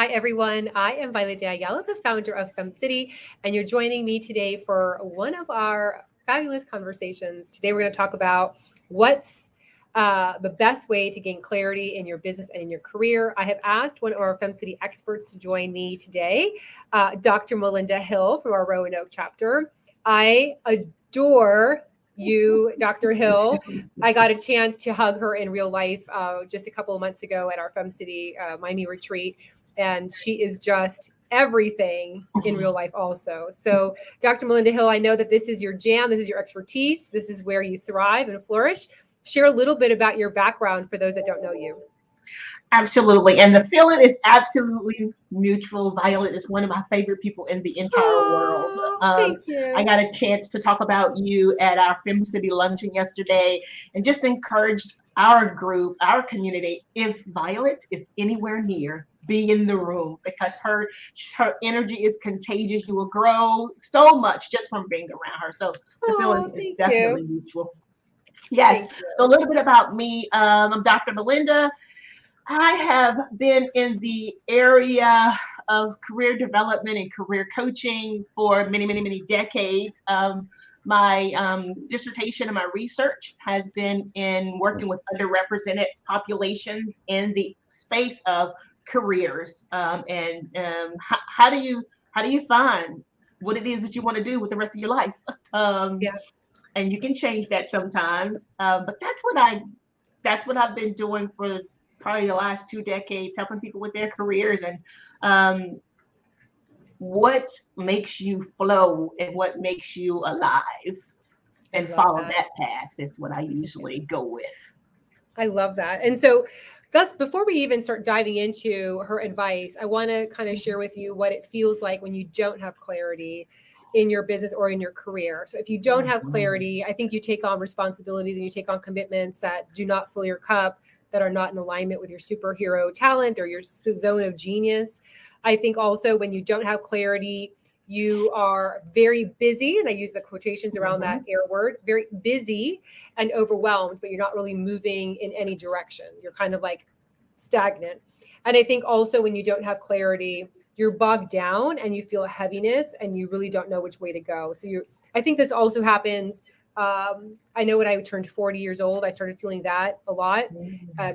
Hi, everyone. I am Violette Ayala, the founder of FemCity, and you're joining me today for one of our fabulous conversations. Today, we're going to talk about what's the best way to gain clarity in your business and in your career. I have asked one of our FemCity experts to join me today, Dr. Melinda Hill from our Roanoke chapter. I adore you, Dr. Hill. I got a chance to hug her in real life just a couple of months ago at our FemCity Miami retreat. And she is just everything in real life also. So Dr. Melinda Hill, I know that this is your jam. This is your expertise. This is where you thrive and flourish. Share a little bit about your background for those that don't know you. Absolutely. And the feeling is absolutely mutual. Violet is one of my favorite people in the entire world. Thank you. I got a chance to talk about you at our FemCity luncheon yesterday and just encouraged our group, our community, if Violet is anywhere near, be in the room because her energy is contagious. You will grow so much just from being around her. So the feeling is definitely mutual. Yes. So a little bit about me. I'm Dr. Melinda. I have been in the area of career development and career coaching for many, many, many decades. My dissertation and my research has been in working with underrepresented populations in the space of careers. How do you find what it is that you want to do with the rest of your life? And you can change that sometimes. But that's what I've been doing for probably the last 2 decades, helping people with their careers and what makes you flow and what makes you alive and follow that path is what I usually go with. I love that. And so that's before we even start diving into her advice, I want to kind of share with you what it feels like when you don't have clarity in your business or in your career. So if you don't have clarity, I think you take on responsibilities and you take on commitments that do not fill your cup, that are not in alignment with your superhero talent or your zone of genius. I think also when you don't have clarity, you are very busy, and I use the quotations around that air word, very busy and overwhelmed, but you're not really moving in any direction. You're kind of like stagnant. And I think also when you don't have clarity, you're bogged down and you feel a heaviness and you really don't know which way to go. So I think this also happens. I know when I turned 40 years old, I started feeling that a lot.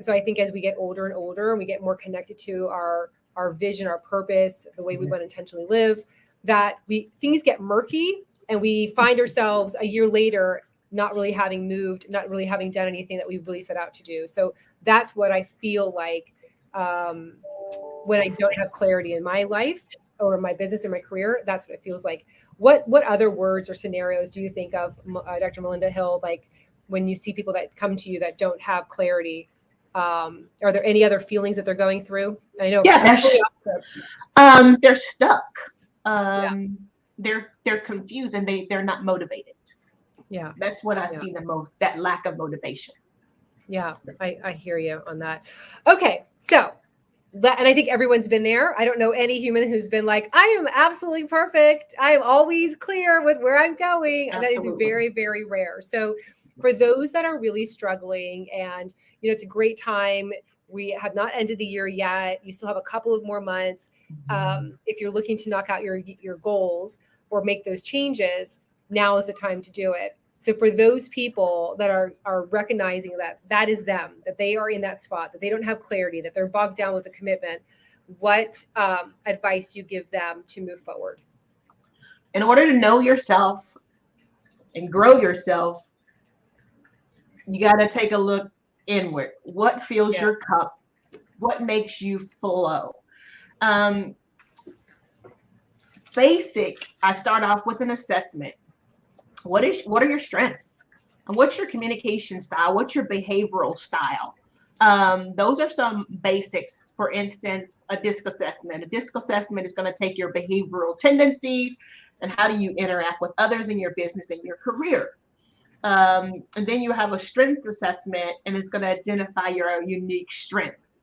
So I think as we get older and older and we get more connected to our vision, our purpose, the way we want to intentionally live, that things get murky and we find ourselves a year later not really having moved, not really having done anything that we really set out to do. So that's what I feel like when I don't have clarity in my life or my business or my career. That's what it feels like. What other words or scenarios do you think of, Dr. Melinda Hill, like when you see people that come to you that don't have clarity? Are there any other feelings that they're going through? I know. Yeah, they're stuck. They're confused and they're not motivated. Yeah. That's what I see the most, that lack of motivation. Yeah, I hear you on that. Okay. So, and I think everyone's been there. I don't know any human who's been like, I am absolutely perfect. I am always clear with where I'm going. And that is very, very rare. So for those that are really struggling and, it's a great time. We have not ended the year yet. You still have a couple of more months. If you're looking to knock out your goals or make those changes, now is the time to do it. So for those people that are recognizing that is them, that they are in that spot, that they don't have clarity, that they're bogged down with a commitment, what advice do you give them to move forward? In order to know yourself and grow yourself, you got to take a look inward. What fills your cup? What makes you flow? I start off with an assessment. What are your strengths? And what's your communication style? What's your behavioral style? Those are some basics. For instance, a DISC assessment. A DISC assessment is going to take your behavioral tendencies and how do you interact with others in your business and your career. And then you have a strength assessment, and it's going to identify your unique strengths.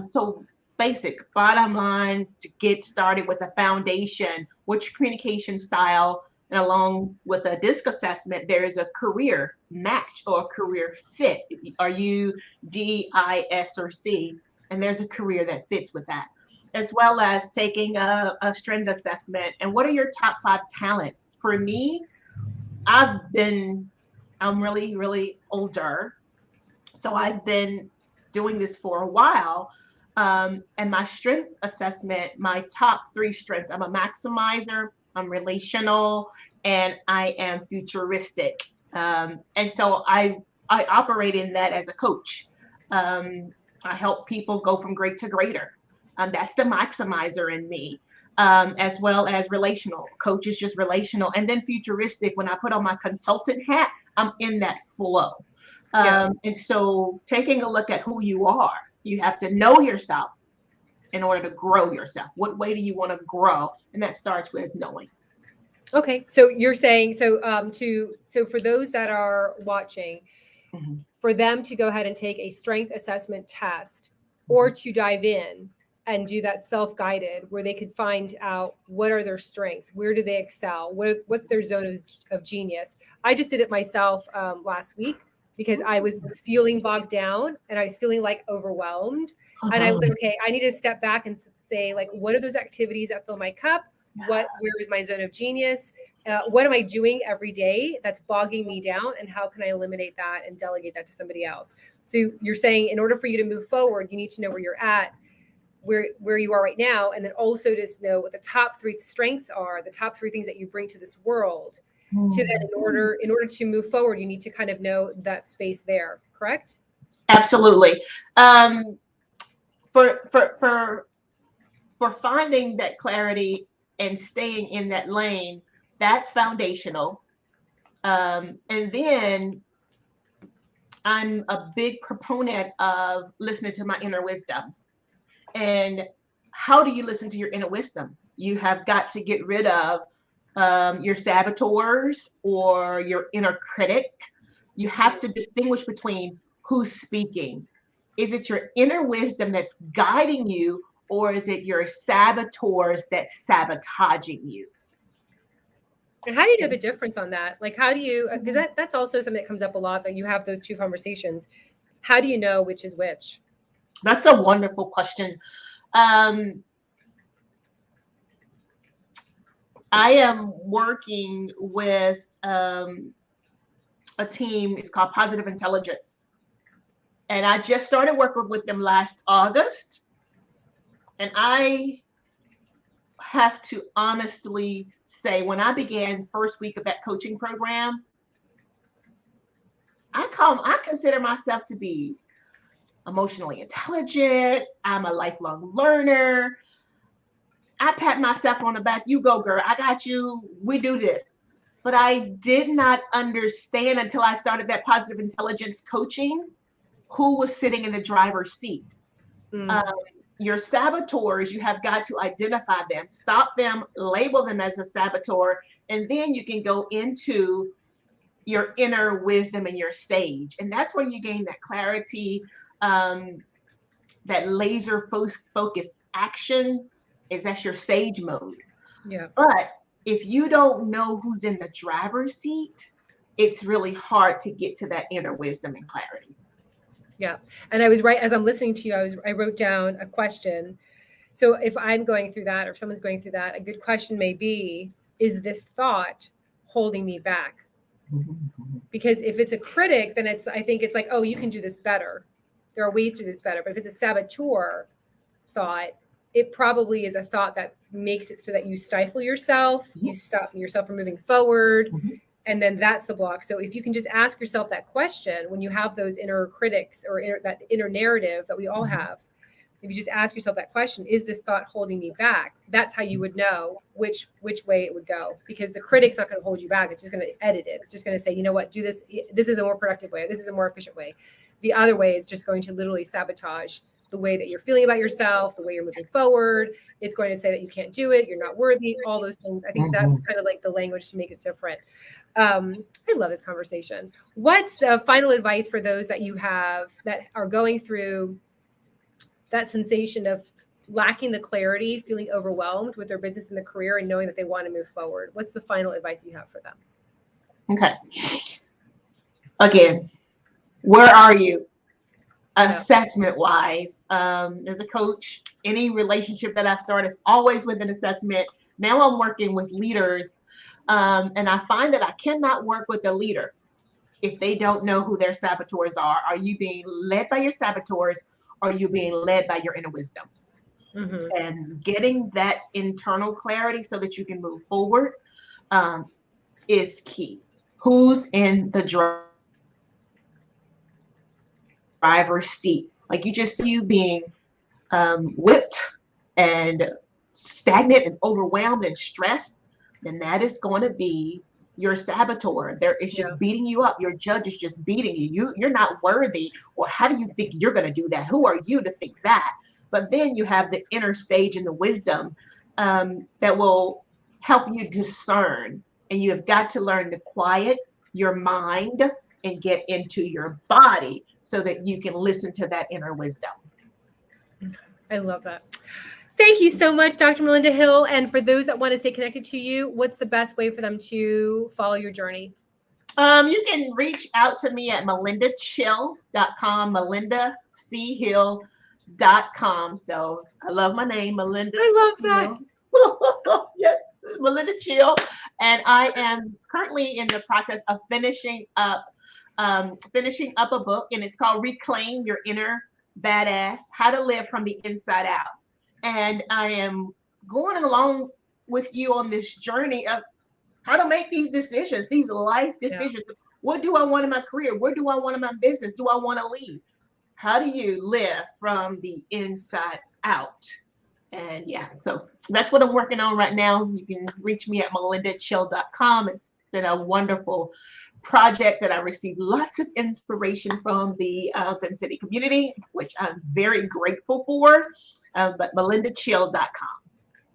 So basic, bottom line, to get started with a foundation, what's your communication style? And along with a DISC assessment, there is a career match or a career fit. Are you D, I, S, or C? And there's a career that fits with that. as well as taking a strength assessment. And what are your top 5 talents? For me, I'm really, really older. So I've been doing this for a while. And my strength assessment, my top 3 strengths, I'm a maximizer, I'm relational, and I am futuristic. And so I operate in that as a coach. I help people go from great to greater. That's the maximizer in me, as well as relational. Coach is just relational. And then futuristic, when I put on my consultant hat, I'm in that flow. And so taking a look at who you are, you have to know yourself in order to grow yourself. What way do you want to grow? And that starts with knowing. Okay. So you're saying, so for those that are watching, for them to go ahead and take a strength assessment test or to dive in and do that self-guided where they could find out what are their strengths, where do they excel, what's their zone of genius. I just did it myself last week because I was feeling bogged down and I was feeling like overwhelmed. And I was like, okay, I need to step back and say, like, what are those activities that fill my cup? Where is my zone of genius? What am I doing every day that's bogging me down? And how can I eliminate that and delegate that to somebody else? So you're saying in order for you to move forward, you need to know where you're at, where you are right now. And then also just know what the top 3 strengths are, the top 3 things that you bring to this world. To that, in order to move forward, you need to kind of know that space there, correct? Absolutely. For finding that clarity and staying in that lane, that's foundational. And then I'm a big proponent of listening to my inner wisdom. And how do you listen to your inner wisdom? You have got to get rid of your saboteurs or your inner critic. You have to distinguish between who's speaking. Is it your inner wisdom that's guiding you, or is it your saboteurs that's sabotaging you? And how do you know the difference on that? Like, how do you, because that's also something that comes up a lot, that you have those 2 conversations. How do you know which is which? That's a wonderful question. I am working with a team. It's called Positive Intelligence. And I just started working with them last August. And I have to honestly say, when I began first week of that coaching program, I consider myself to be emotionally intelligent. I'm a lifelong learner. I pat myself on the back. You go, girl. I got you. We do this. But I did not understand until I started that positive intelligence coaching who was sitting in the driver's seat. Your saboteurs, you have got to identify them, stop them, label them as a saboteur, and then you can go into your inner wisdom and your sage. And that's when you gain that clarity, that laser focused action. That's your sage mode. Yeah. But if you don't know who's in the driver's seat, it's really hard to get to that inner wisdom and clarity. Yeah. And I was right, as I'm listening to you, I wrote down a question. So if I'm going through that, or if someone's going through that, a good question may be, is this thought holding me back? Because if it's a critic, then I think it's like, oh, you can do this better. There are ways to do this better. But if it's a saboteur thought, it probably is a thought that makes it so that you stifle yourself, you stop yourself from moving forward. And then that's the block. So if you can just ask yourself that question when you have those inner critics or that inner narrative that we all have, if you just ask yourself that question, is this thought holding me back? That's how you would know which way it would go, because the critic's not going to hold you back. It's just going to edit it. It's just going to say, you know what, do this. This is a more productive way. This is a more efficient way. The other way is just going to literally sabotage the way that you're feeling about yourself, the way you're moving forward. It's going to say that you can't do it, you're not worthy, all those things. I think that's kind of like the language to make it different. I love this conversation. What's the final advice for those that you have that are going through that sensation of lacking the clarity, feeling overwhelmed with their business and their career, and knowing that they want to move forward? What's the final advice you have for them? Okay. Again, where are you? assessment wise, as a coach, any relationship that I start is always with an assessment. Now I'm working with leaders, and I find that I cannot work with a leader if they don't know who their saboteurs are. Are you being led by your saboteurs? Or are you being led by your inner wisdom? And getting that internal clarity so that you can move forward is key. Who's in the driver's seat? Like you just see you being whipped and stagnant and overwhelmed and stressed, then that is going to be your saboteur. There is just beating you up. Your judge is just beating you. You're not worthy. Or how do you think you're going to do that? Who are you to think that? But then you have the inner sage and the wisdom that will help you discern. And you have got to learn to quiet your mind and get into your body so that you can listen to that inner wisdom. I love that. Thank you so much, Dr. Melinda Hill. And for those that want to stay connected to you, what's the best way for them to follow your journey? You can reach out to me at melindachill.com, melindachhill.com. So I love my name, Melinda. I love that. Yes, Melinda Chill. And I am currently in the process of finishing up a book, and it's called Reclaim Your Inner Badass, How to Live from the Inside Out. And I am going along with you on this journey of how to make these decisions, these life decisions. Yeah. What do I want in my career? Where do I want in my business? Do I want to leave? How do you live from the inside out? And so that's what I'm working on right now. You can reach me at melindachill.com. It's been a wonderful project that I received lots of inspiration from the FemCity community, which I'm very grateful for. But melindachill.com.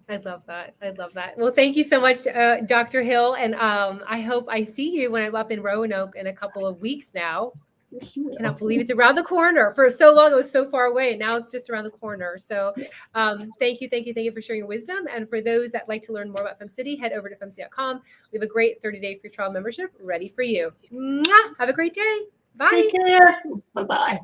I love that. I love that. Well, thank you so much, Dr. Hill. And I hope I see you when I'm up in Roanoke in a couple of weeks now. I cannot believe it's around the corner. For so long, it was so far away. And now it's just around the corner. So thank you for sharing your wisdom. And for those that like to learn more about FemCity, head over to FemCity.com. We have a great 30-day free trial membership ready for you. Mwah! Have a great day. Bye. Take care. Bye-bye.